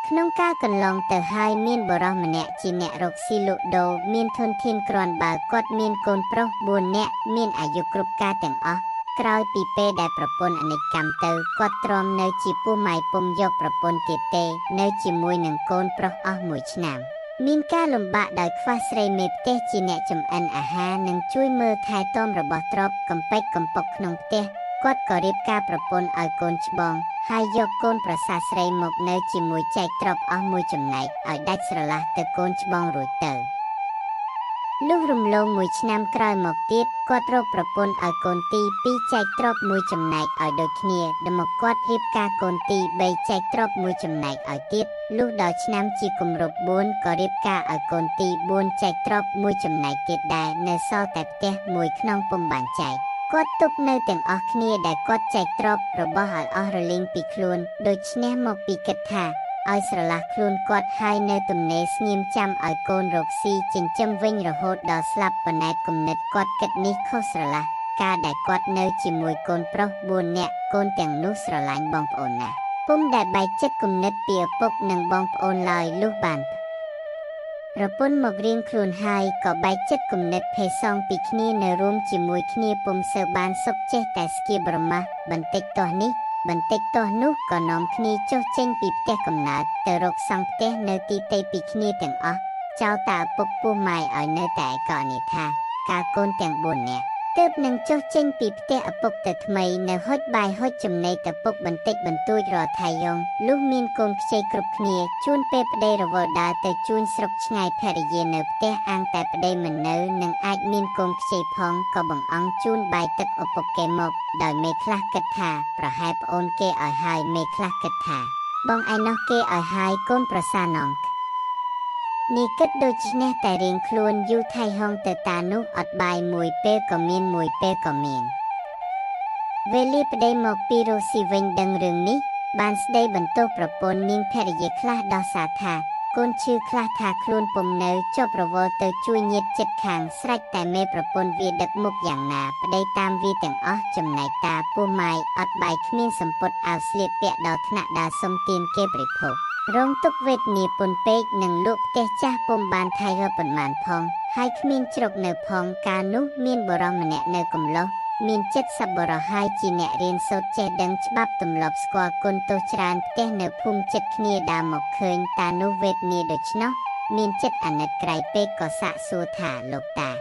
ក្នុងការកន្លងទៅហើយមានបរិសម្នាក់ជាអ្នករកស៊ីលក់ដូរមានធនធានគ្រាន់បើគាត់មានកូនប្រុស4នាក់មានអាយុគ្រប់ការទាំងអស់ក្រោយពីពេលដែលប្រពន្ធអនិច្ចកម្មទៅគាត់ទ្រាំនៅជាពោះម៉ាយពុំយកប្រពន្ធទៀតទេនៅជាមួយនឹងកូនប្រុសអស់1ឆ្នាំមានការលំបាកដោយខ្វះស្រីមេផ្ទះជាអ្នកចម្អិនអាហារនិងជួយមើលថែទាំរបស់ទ្រព្យកំពេចកំពុកក្នុងផ្ទះគាត់ក៏រៀបការប្រពន្ធឲ្យកូនច្បងហើយយកកូនប្រសាស្រីមកនៅជាមួយចែកទ្រព្យអស់មួយចំណែកឲ្យដាច់ស្រឡះទៅកូនច្បងរួចទៅលុះរំលង1ឆ្នាំក្រោយមកទៀតគាត់រកប្រពន្ធឲ្យកូនទី2ចែកទ្រព្យមួយចំណែកឲ្យដូចគ្នាដល់មកគាត់រៀបការកូនទី3ចែកទ្រព្យមួយចំណែកឲ្យទៀតលុះដល់ឆ្នាំជាគម្រប់4ក៏រៀបការឲ្យកូនទី4ចែកទ្រព្យមួយចំណែកទៀតដែរនៅសល់តែផ្ទះមួយក្នុងពុំបានចែកគាត់ទុកនៅទាំងអស់គ្នាដែលគាត់ចែកទ្រព្យរបស់ឲ្យអស់រលីងពីខ្លួនដូច្នេះមកពីគិតថាឲ្យស្រឡះខ្លួនគាត់ហើយនៅទំនេរស្ងៀមចាំឲ្យកូនរកស៊ីចិញ្ចឹមវិញរហូតដល់ស្លាប់ប៉ុន្តែគំនិតគាត់គិតនេះខុសស្រឡះការដែលគាត់នៅជាមួយកូនប្រុស4នាក់កូនទាំងនោះស្រឡាញ់បងប្អូនណាស់ពុំដែលបែកចិត្តគំនិតពីឪពុកនិងបងប្អូនឡើយលុះបានប្រពន្ធមករៀងខ្លួនហើយក៏បែកចិត្តគំនិតភេសងពីគ្នានៅរួមជាមួយគ្នាពុំសូវបានសុខចេះតែស្គៀបរមាស់បន្តិចទាស់នេះបន្តិចទាស់នោះក៏នាំគ្នាចុះចេញពីផ្ទះកំណើតទៅរកសង់ផ្ទះនៅទីទៃពីគ្នាទាំងអស់ចោលតែឪពុកពោះម៉ាយឲ្យនៅតែឯកអនិច្ចាការកូនទាំង4នាក់ទើបនឹងចុះចេញពីផ្ទះឪពុកទៅថ្មីនៅហុចបាយហុចចំណីឪពុកបន្តិចបន្តួចរាល់ថៃយងលុះមានកូនខ្ចីគ្រប់គ្នាជួនពេលប្តីរវល់ដើរទៅជួញស្រុកឆ្ងាយភរិយានៅផ្ទះអាងតែប្តីមិននៅនឹងអាចមានកូនខ្ចីផងក៏បង្អង់ជូនបាយទឹកឪពុកគេមកដោយមេខ្លះគិតថាប្រហែលប្អូនគេឲ្យហើយមេខ្លះគិតថាបងឯណោះគេឲ្យហើយកូនប្រសាណងនេះគិតដូច្នេះតែរៀងខ្លួនយូរថៃហងទៅតានោះអត់បាយមួយពេលក៏មានមួយពេលក៏មានវេលាប្តីមកពីរស់ស៊ីវិញដឹងរឿងនេះបានស្ដីបន្ទោសប្រពន្ធនាងភរិយាខ្លះដោះសារថាកូនឈឺខ្លះថាខ្លួនពុំនៅជាប់រវល់ទៅជួយញាតិចិត្តខាងស្រេចតែមេប្រពន្ធវាដឹកមុខយ៉ាងណាប្តីតាមវាទាំងអស់ចំណែកតាពោះម៉ាយអត់បាយគ្មានសម្ពុតអាវស្លៀកពាក់ដល់ថ្នាក់ដើរសុំទានគេបរិភោគរងទុកវេទនាពន់ពេកនឹងលក់ផ្ទះចាស់ពុំបានថៃរប៉ុន្មានផងហើយគ្មានជ្រុកនៅផងកាលនោះមានបរិសម្នាក់នៅកំឡុះមានចិត្តសប្បុរសហើយជាអ្នករៀនសូត្រចេះដឹងច្បាប់ទម្លាប់ស្គាល់គុណទោសច្រើនផ្ទះនៅភូមិចិត្តគ្នាដើរមកឃើញតានោះវេទនាដូច្នោះមានចិត្តអាណិតក្រៃពេកក៏សាកសួរថាលោកតា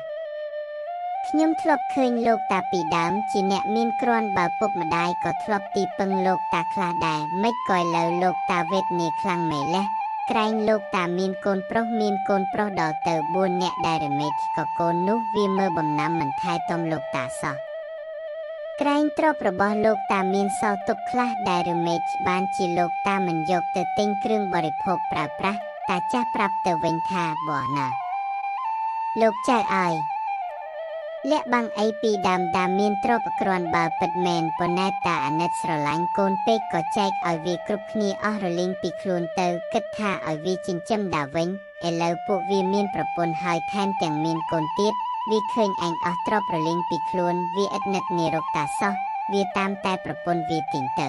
ខ្ញុំធ្លាប់ឃើញលោកតាពីដើមជាអ្នកមានគ្រាន់បើពុកម្ដាយក៏ធ្លាប់ទីពឹងលោកតាខ្លះដែរមិនក៏ឥឡូវលោកតាវេទនាខ្លាំងម៉េះលេះក្រែងលោកតាមានកូនប្រុសដល់ទៅ4នាក់ដែររមែកក៏កូននោះវាមើលបំណាំមិនថែទាំលោកតាសោះក្រែងទ្រព្យរបស់លោកតាមានសល់ទុកខ្លះដែររមែកបានជាលោកតាមិនយកទៅទិញគ្រឿងបរិភោគប្រើប្រាស់តាចាស់ប្រាប់ទៅវិញថាបោះណាលោកចៅអើយលាក់បាំងអីពីដើមមានទ្រព្យគ្រាន់បើពិតមែនប៉ុន្តែតាអាណិតស្រឡាញ់កូនពេកក៏ចែកឲ្យវាគ្រប់គ្នាអស់រលីងពីខ្លួនទៅគិតថាឲ្យវាចិញ្ចឹមដាវិញឥឡូវពួកវាមានប្រពន្ធហើយថែមទាំងមានកូនទៀតវាឃើញឯងអស់ទ្រព្យរលីងពីខ្លួនវាឥតនឹកនារកតាសោះវាតាមតែប្រពន្ធវាទិញទៅ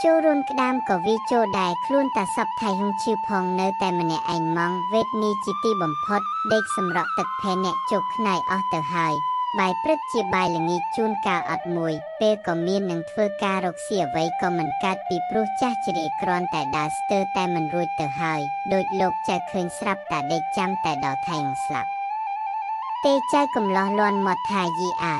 ចូលរួនក្តាមក៏វាចូលដែរខ្លួនតាសពថៃហុងឈឺផងនៅតែម្នាក់ឯងម៉ងវេទនីជាទីបំផុតដេកសម្រក់ទឹកភែអ្នកជោគខ្នាយអស់ទៅហើយបាយព្រឹកជាបាយល្ងាចជូនកាលអត់មួយពេលក៏មាននឹងធ្វើការរកស៊ីអ្វីក៏មិនកើតពីព្រោះចាស់ជ្រាគ្រាន់តែដើរស្ទើរតែមិនរួចទៅហើយដោយលោកចៅឃើញស្រាប់តែដេកចាំតែដល់ថៃហុងស្លាប់ទេចៅកំឡោះលាន់មាត់ថាយីអើ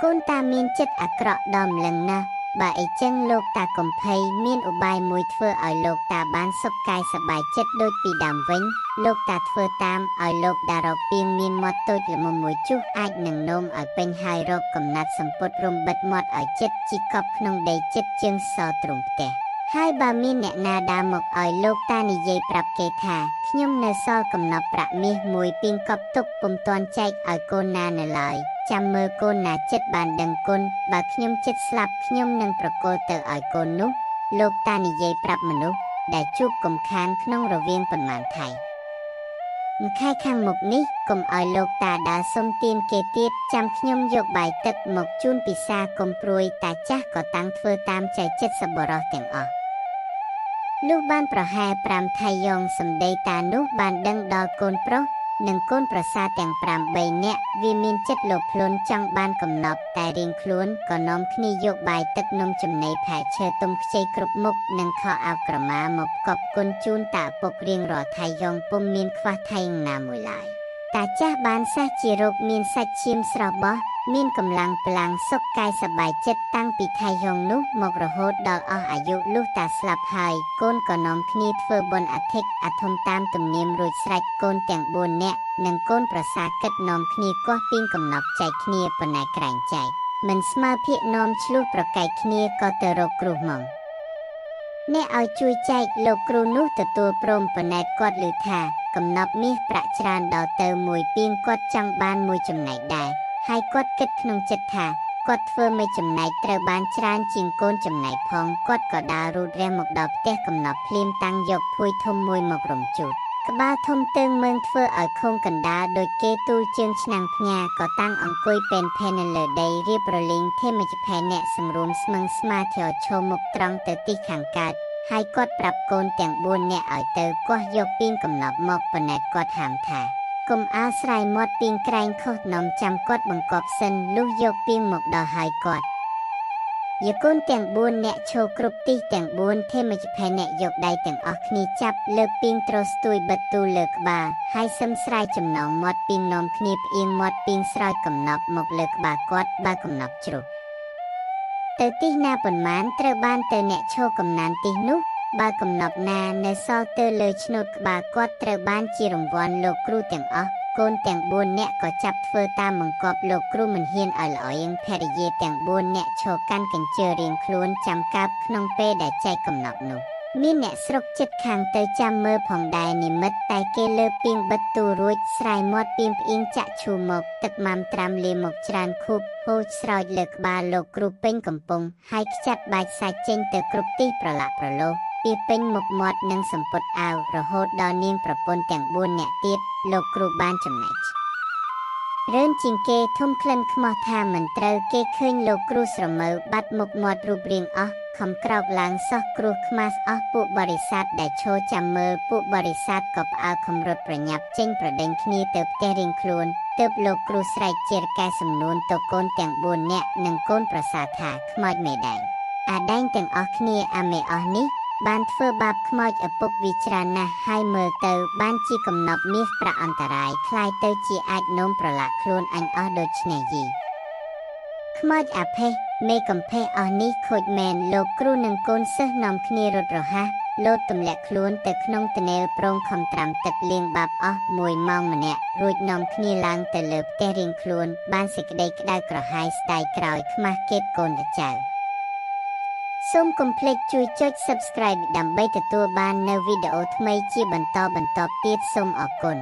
កូនតាមានចិត្តអាក្រក់ដល់ម្លឹងណាស់បើអីចឹងលោកតាកំភៃមានឧបាយមួយធ្វើឲ្យលោកតាបានសុខកាយសប្បាយចិត្តដូចពីដើមវិញលោកតាធ្វើតាមឲ្យលោកតារកពីងមានមាត់តូចល្មមមួយជុះអាចនឹងនោមឲ្យពេញហើយរកកំណាត់សម្ពុតរំបិទមាត់ឲ្យចិត្តជីកប់ក្នុងដីចិត្តជើងសទ្រង់ផ្ទះហើយបើមានអ្នកណាដើរមកឲ្យលោកតានិយាយប្រាប់គេថាខ្ញុំនៅសល់កំណប់ប្រាក់មាសមួយពីងកប់ទុកពុំទាន់ចែកឲ្យកូនណានៅឡើយចាំមើលកូនណាចិត្តបានដឹងគុណបើខ្ញុំចិត្តស្លាប់ខ្ញុំនឹងប្រគល់ទៅឲ្យកូននោះលោកតានិយាយប្រាប់មនុស្សដែលជួបកំខានក្នុងរវាងប៉ុន្មានថៃម្ខែខាងមុខនេះកុំឲ្យលោកតាដើរសុំទានគេទៀតចាំខ្ញុំយកបាយទឹកមកជូនពិសាកុំព្រួយតាចាស់ក៏តាំងធ្វើតាមចែកចិត្តសប្បុរសទាំងអស់ លុះបានប្រហែល5ថៃយ៉ងសម្ដីតានោះបានដឹងដល់កូនប្រុសនិងកូនប្រសារទាំង8នាក់វាមានចិត្តលោភលន់ចង់បានកំណប់តែរៀងខ្លួនក៏នាំគ្នាយកបាយទឹកនំចំណីផែឈើទុំខ្ចីគ្រប់មុខនិងខោអាវក្រមាមកកប់គុណជូនតាឪពុករៀងរាល់ថៃយ៉ងពុំមានខ្វះថៃណាមួយឡើយតាចាស់បានសះជារោគមានសាច់ឈាមស្រស់បោះមានកម្លាំងពលាំងសុខកាយសប្បាយចិត្តតាំងពីថៃយ៉ងនោះមករហូតដល់អស់អាយុលុះតាស្លាប់ហើយកូនក៏នាំគ្នាធ្វើបុណ្យអធិកអធមតាមទំនៀមរួចស្រេចកូនទាំង4នាក់និងកូនប្រសាគិតនាំគ្នាគាស់ពីងកំណប់ចែកគ្នាប៉ុន្តែក្រែងចែកមិនស្មើភាកនាំឆ្លោះប្រកែកគ្នាក៏ទៅរកគ្រូមកអ្នកឲ្យជួយចែកលោកគ្រូនោះទទួលព្រមប៉ុន្តែគាត់ឮថាកំណប់មាសប្រាក់ច្រើនដល់ទៅមួយពីងគាត់ចង់បានមួយចំណែកដែរហើយគាត់គិតក្នុងចិត្តថាគាត់ធ្វើមិនចំណែកត្រូវបានច្រើនជាងកូនចំណែកផងគាត់ក៏ដើររូតរះមកដល់ផ្ទះកំណប់ភ្លាមតាំងយកភួយធំមួយមករំជូតក្បាលធំទៅមើងធ្វើឲ្យខូងកណ្ដាលដូចគេទូលជើងឆ្នាំងផ្ញើក៏តាំងអង្គុយពេនផែននៅលើដីរៀបរលីងធេមជផែអ្នកសម្រួមស្មឹងស្មាធិឈរមុខត្រង់ទៅទីខាងកើតហើយគាត់ប្រាប់កូនទាំង4នាក់ឲ្យទៅគាស់យកពីងកំណប់មកប៉ុន្តែគាត់ហាមថាកុំអាស្រ័យមាត់ពីងក្រែងខុសនាំចាំគាត់បង្កប់សិនលុះយកពីងមកដល់ហើយគាត់យកកូនទាំង4នាក់ឈរគ្រប់ទីទាំង4ធេមជផែអ្នកយកដៃទាំងអស់គ្នាចាប់លើពីងត្រស្ទួយបិទទូលើក្បាលហើយសឹមស្រែកចំណងមាត់ពីងនាំគ្នាផ្អៀងមាត់ពីងស្រោចកំណប់មកលើក្បាលគាត់បើកំណប់ជ្រុះទៅទីណាប៉ុន្មានត្រូវបានទៅអ្នកឈរកំណានទីនោះបើកំណប់ណានៅសល់ទៅលើឆ្នូតក្បាលគាត់ត្រូវបានជារង្វាន់លោកគ្រូទាំងអស់កូនទាំង4នាក់ក៏ចាប់ធ្វើតាមបង្គាប់លោកគ្រូមិនហ៊ានឲ្យល្អៀងភរិយាទាំង4នាក់ឈរកាន់កញ្ជើរៀងខ្លួនចាំកាបក្នុងពេលដែលចែកកំណប់នោះមានអ្នកស្រុកចិត្តខាងទៅចាំមើលផងដែរនិមិត្តតែគេលើពីងបិទទូរួចស្រែមាត់ពីងផ្អៀងចាក់ឈូមកទឹកម៉ាំត្រាំលាមកច្រើនខូបហូរស្រោចលើក្បាលលោកគ្រូពេញកំពុងហើយខ្ចាត់បាច់សាច់ចេញទៅគ្រប់ទីប្រឡាក់ប្រឡោះពីពេញមុខមាត់និងសម្ពុតអាវរហូតដល់នាងប្រពន្ធទាំង4នាក់ទៀតលោកគ្រូបានចំណេញរឿនជាងគេធំក្លិនខ្មោះថាមិនត្រូវគេឃើញលោកគ្រូស្រមើបាត់មុខមាត់រូបរាងអស់ខំក្រោកឡើងសោះគ្រោះខ្មាស់អស់ពួកបរិស័ទដែលឈរចាំមើលពួកបរិស័ទក៏ផ្អើលខំរត់ប្រញាប់ចេញប្រដេញគ្នាទៅផ្ទះរៀងខ្លួនទើបលោកគ្រូស្រែកជារកែសំនួនទៅកូនទាំង4នាក់និងកូនប្រសាថាខ្មោចមេដែងអាដែងទាំងអស់គ្នាអាមេអស់នេះបានធ្វើបាបខ្មោចឪពុកវាច្រើនណាស់ហើយមើលទៅបានជាកំណប់មាសប្រាក់អន្តរាយคล้ายទៅជាអាចនោមប្រឡាក់ខ្លួនអញអស់ដូចឆ្នេះយីខ្មោចអាផេះមេកំផេះអស់នេះខូចមែនលោកគ្រូនិងកូនសិស្សនាំគ្នារត់រហ័សលោតទម្លាក់ខ្លួនទៅក្នុងទនេលប្រងខំត្រាំទឹកលាងបាបអស់1ម៉ោងម្នាក់រួចនាំគ្នាឡើងទៅលើផ្ទះរៀងខ្លួនបានសេចក្តីក្តៅក្រហាយស្ដាយក្រោយខ្មាស់កេតកូនចៅសូមកុំភ្លេចជួយចុច Subscribe ដើម្បីទទួលបាននូវវីដេអូថ្មីជាបន្តទៀតសូមអរគុណ